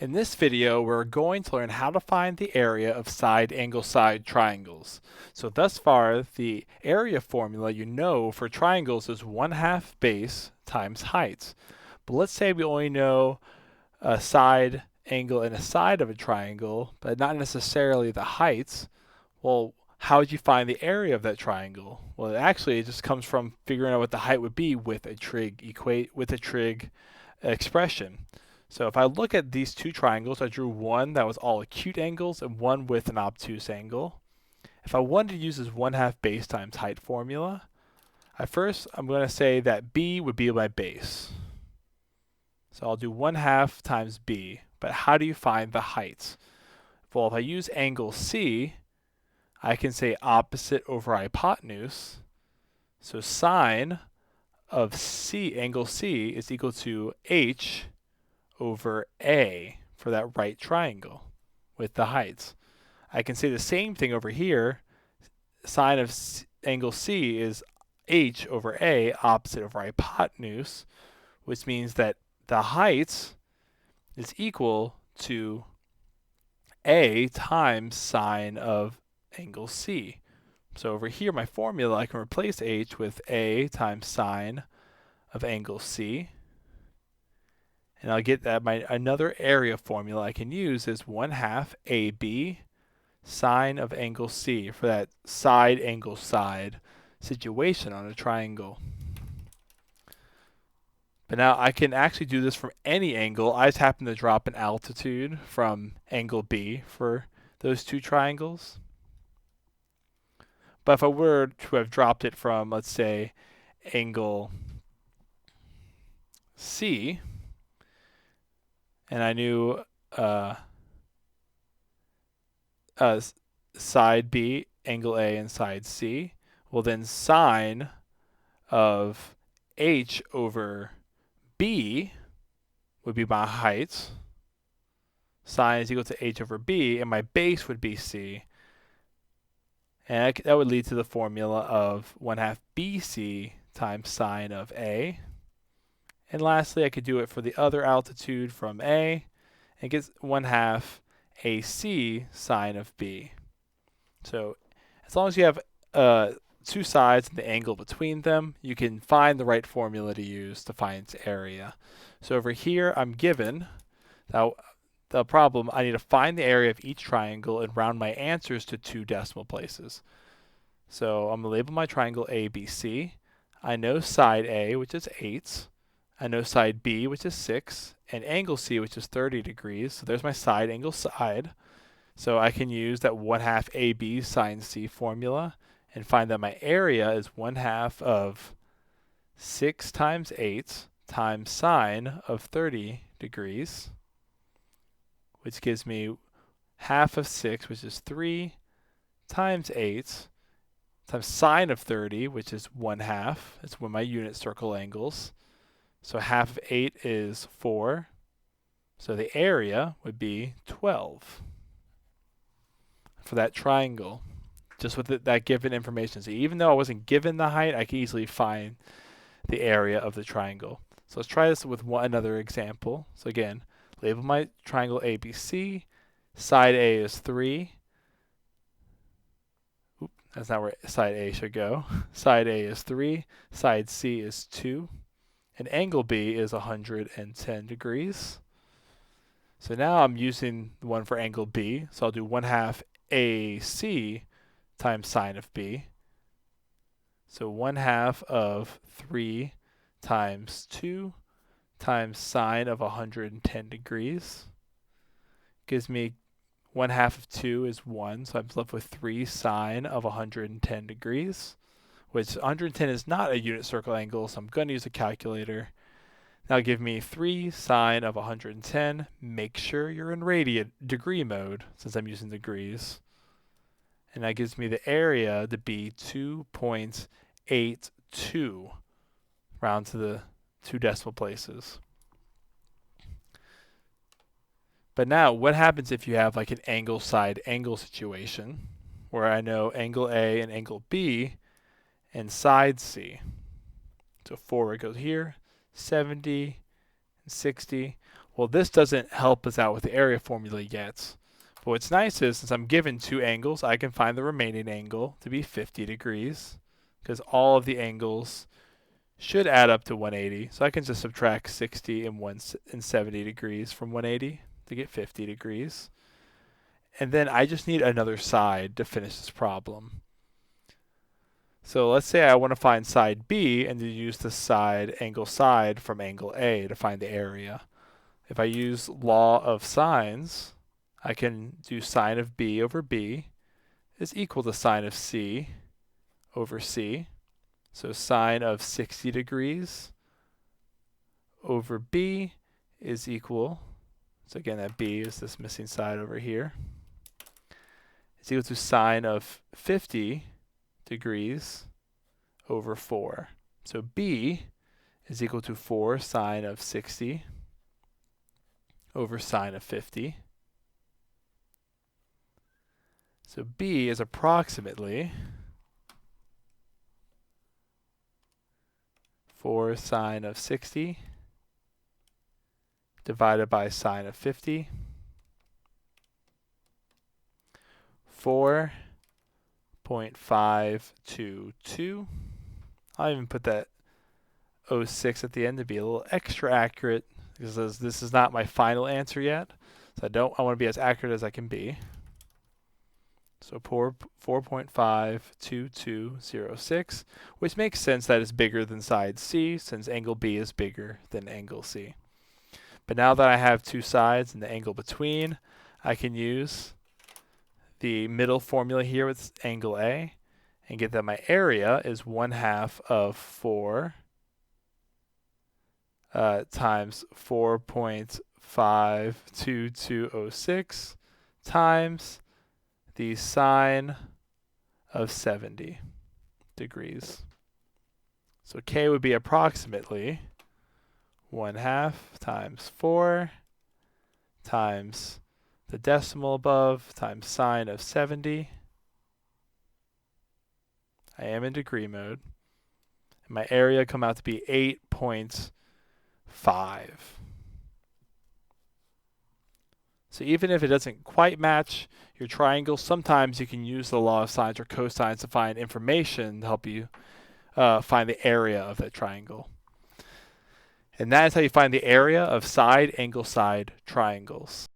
In this video, we're going to learn how to find the area of side-angle-side triangles. So thus far, the area formula you know for triangles is 1/2 base times height. But let's say we only know a side angle and a side of a triangle, but not necessarily the heights. Well, how would you find the area of that triangle? Well, actually, it just comes from figuring out what the height would be with a trig expression. So if I look at these two triangles, I drew one that was all acute angles and one with an obtuse angle. If I wanted to use this 1/2 base times height formula, I'm going to say that b would be my base. So I'll do 1/2 times b. But how do you find the height? Well, if I use angle C, I can say opposite over hypotenuse. So sine of C, angle C, is equal to h over A for that right triangle with the heights. I can say the same thing over here. Sine of angle C is h over A, opposite over hypotenuse, which means that the height is equal to A times sine of angle C. So over here, my formula, I can replace h with A times sine of angle C. And I'll get that another area formula I can use is 1/2 AB sine of angle C for that side angle side situation on a triangle. But now I can actually do this from any angle. I just happen to drop an altitude from angle B for those two triangles. But if I were to have dropped it from, let's say, angle C, and I knew side B, angle A, and side C, well then sine of h over B would be my height. Sine is equal to h over B, and my base would be C. And that would lead to the formula of 1/2 BC times sine of A. And lastly, I could do it for the other altitude from A, and get 1/2 AC sine of B. So as long as you have two sides and the angle between them, you can find the right formula to use to find its area. So over here, I'm given the problem, I need to find the area of each triangle and round my answers to 2 decimal places. So I'm going to label my triangle ABC. I know side A, which is 8. I know side B, which is 6, and angle C, which is 30 degrees. So there's my side angle side. So I can use that 1/2 AB sine C formula and find that my area is 1/2 of 6 times 8 times sine of 30 degrees, which gives me half of 6, which is 3, times 8, times sine of 30, which is 1/2. That's one of my unit circle angles. So half of 8 is 4. So the area would be 12 for that triangle, just with that given information. So even though I wasn't given the height, I can easily find the area of the triangle. So let's try this with another example. So again, label my triangle ABC. Side A is 3. Oop, that's not where side A should go. Side A is 3. Side C is 2. And angle B is 110 degrees. So now I'm using the one for angle B. So I'll do 1/2 AC times sine of B. So 1/2 of 3 times 2 times sine of 110 degrees gives me 1/2 of 2 is 1. So I'm left with 3 sine of 110 degrees, which 110 is not a unit circle angle, so I'm going to use a calculator. That'll give me 3 sine of 110. Make sure you're in degree mode, since I'm using degrees. And that gives me the area to be 2.82, round to the 2 decimal places. But now, what happens if you have like an angle side angle situation, where I know angle A and angle B and side C? So forward goes here, 70 and 60. Well, this doesn't help us out with the area formula yet. But what's nice is, since I'm given two angles, I can find the remaining angle to be 50 degrees, because all of the angles should add up to 180. So I can just subtract 60 and 70 degrees from 180 to get 50 degrees. And then I just need another side to finish this problem. So let's say I want to find side B and to use the angle side from angle A to find the area. If I use law of sines, I can do sine of B over B is equal to sine of C over C. So sine of 60 degrees over B is equal, so again that B is this missing side over here, it's equal to sine of 50 degrees over 4. So B is equal to 4 sine of 60 over sine of 50. So B is approximately 4 sine of 60 divided by sine of 50. 4.522. I'll even put that 06 at the end to be a little extra accurate, because this is not my final answer yet. So I want to be as accurate as I can be. So 4.52206, which makes sense that it's bigger than side C, since angle B is bigger than angle C. But now that I have two sides and the angle between, I can use the middle formula here with angle A and get that my area is 1/2 of 4 times 4.52206 times the sine of 70 degrees. So K would be approximately 1/2 times 4 times the decimal above times sine of 70. I am in degree mode. And my area come out to be 8.5. So even if it doesn't quite match your triangle, sometimes you can use the law of sines or cosines to find information to help you find the area of that triangle. And that is how you find the area of side-angle-side triangles.